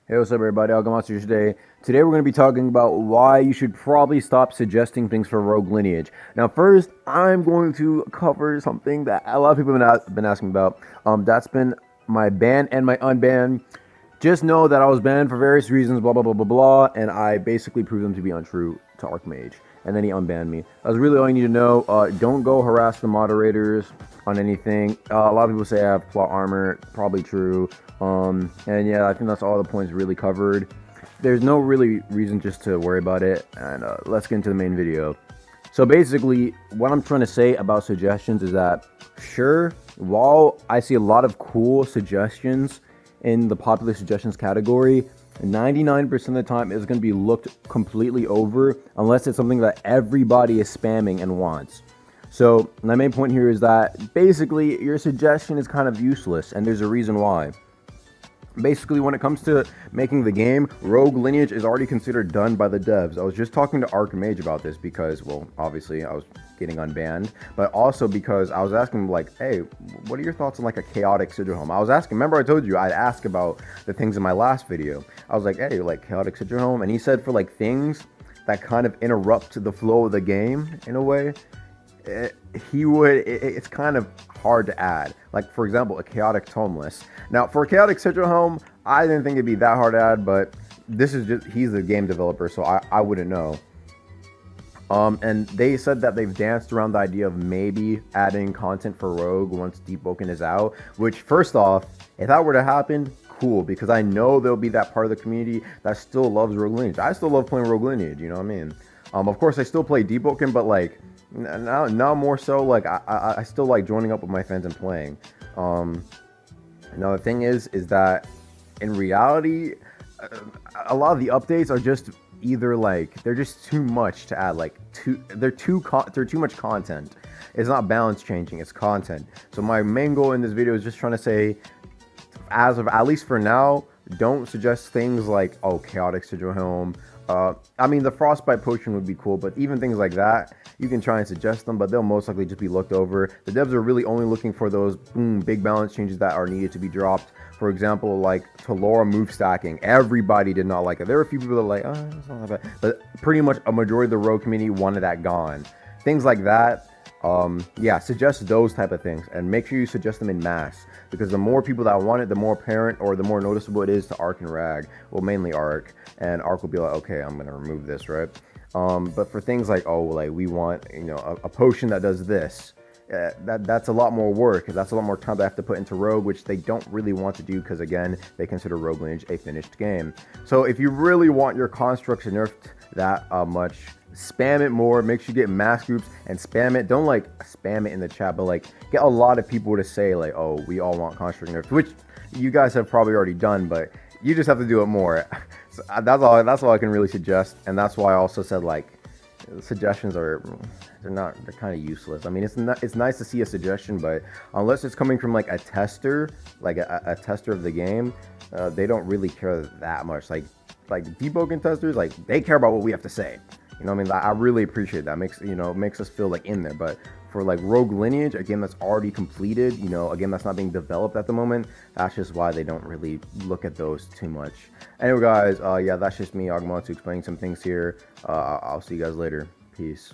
Hey, what's up, everybody? I'll go today. Today, we're going to be talking about why you should probably stop suggesting things for Rogue Lineage. Now, first, I'm going to cover something that a lot of people have been asking about. That's been my ban and my unban. Just know that I was banned for various reasons, blah, blah, blah, blah, blah, and I basically proved them to be untrue to Archmage. And then he unbanned me. That's really all you need to know. Don't go harass the moderators on anything. A lot of people say I have plot armor. Probably true. And yeah, I think that's all the points really covered. There's no really reason just to worry about it. And let's get into the main video. So basically, what I'm trying to say about suggestions is that, sure, while I see a lot of cool suggestions in the popular suggestions category, 99% of the time is going to be looked completely over unless it's something that everybody is spamming and wants. So my main point here is that basically your suggestion is kind of useless, and there's a reason why. Basically, when it comes to making the game, Rogue Lineage is already considered done by the devs. I was just talking to Archmage about this because, well, obviously I was getting unbanned, but also because I was asking him, like, hey, what are your thoughts on like a chaotic sigil home? I was asking, remember I told you I'd ask about the things in my last video. I was like, hey, like chaotic sigil home, and he said for like things that kind of interrupt the flow of the game in a way, it's kind of hard to add. Like, for example, a chaotic tomeless. Now, for a chaotic sigil home, I didn't think it'd be that hard to add, but this is just, he's the game developer, so I wouldn't know. And they said that they've danced around the idea of maybe adding content for Rogue once Deepwoken is out, which, first off, if that were to happen, cool, because I know there'll be that part of the community that still loves Rogue Lineage. I still love playing Rogue Lineage, you know what I mean? Of course, I still play Deepwoken, but like, now more so, like, I still like joining up with my friends and playing. Now, the thing is that in reality, a lot of the updates are just either like they're just too much to add, like they're too much content. It's not balance changing, it's content. So my main goal in this video is just trying to say, as of at least for now, don't suggest things like, oh, chaotic sigil home. I mean, the frostbite potion would be cool, but even things like that, you can try and suggest them, but they'll most likely just be looked over. The devs are really only looking for those big balance changes that are needed to be dropped. For example, like Talora move stacking. Everybody did not like it. There were a few people that were like, oh, it's not that bad. But pretty much a majority of the rogue community wanted that gone. Things like that. Yeah, suggest those type of things, and make sure you suggest them in mass, because the more people that want it, the more apparent or the more noticeable it is to Arc and Rag. Well, mainly Arc, and Arc will be like, okay, I'm gonna remove this, right? But for things like, oh, like we want, you know, a potion that does this, that's a lot more work. That's a lot more time they have to put into Rogue, which they don't really want to do, because again, they consider Rogue Lineage a finished game. So if you really want your constructs nerfed that much, spam it more. Make sure you get mass groups and spam it. Don't like spam it in the chat, but like get a lot of people to say like, oh, we all want construct nerfed, which you guys have probably already done, but you just have to do it more. So that's all I can really suggest, and that's why I also said, like, suggestions they're kind of useless. I mean, it's nice to see a suggestion, but unless it's coming from like a tester, like a tester of the game, they don't really care that much. Like Deepwoken testers, like, they care about what we have to say. You know what I mean? I really appreciate that. Makes us feel like in there. But for like Rogue Lineage, a game that's already completed, you know, a game that's not being developed at the moment, that's just why they don't really look at those too much. Anyway, guys, yeah, that's just me, Augmontu, explaining some things here. I'll see you guys later. Peace.